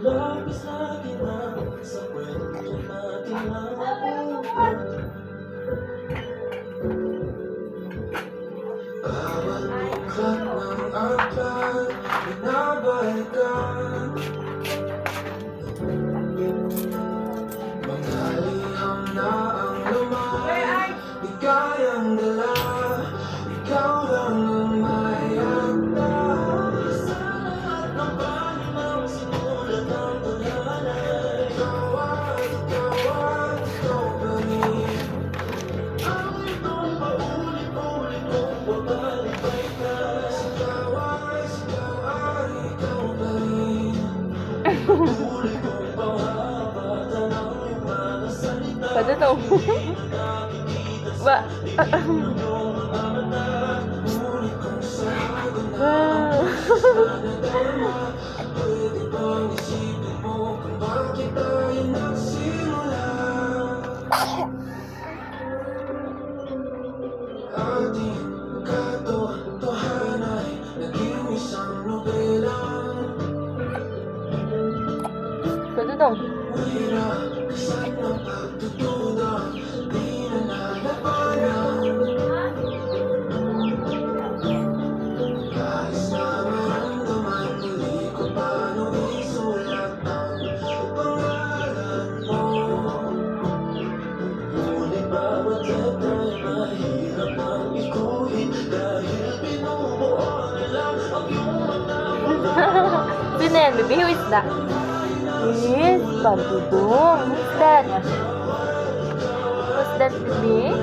Labis natin na sa kwento natin nabubuhay. Bawat buklat ng aklat, binabalikan. Mga liham na ang laman, di kayang dala. Ikaw lang ang may akta. Sa lahat ng panimang sinulat ang talanay. Ikaw pa rin. Ang itong paulit-ulit kong babalik-balikan. Ikaw ay ikaw pa rin. Tuloy kong pahapatan ang iyong mga salita. Pwede to. Ba? Wow. Pwede bang isipin mo kung bakit tayo nagsimula? Ating katotohanan ay naging isang nobela. Pwede to. Mahirap kasan ang pagdududa, di na nalabanan. Kahit na maramdaman, muli ko paano isulat ang pangalan mo. Ngunit bawat letra ay mahirap ang ikuhin, dahil binubuo na lang ang iyong mga pangalan. Sino yan, baby? Who is that? Yes, Bandudong. Who's that? Who's that, baby?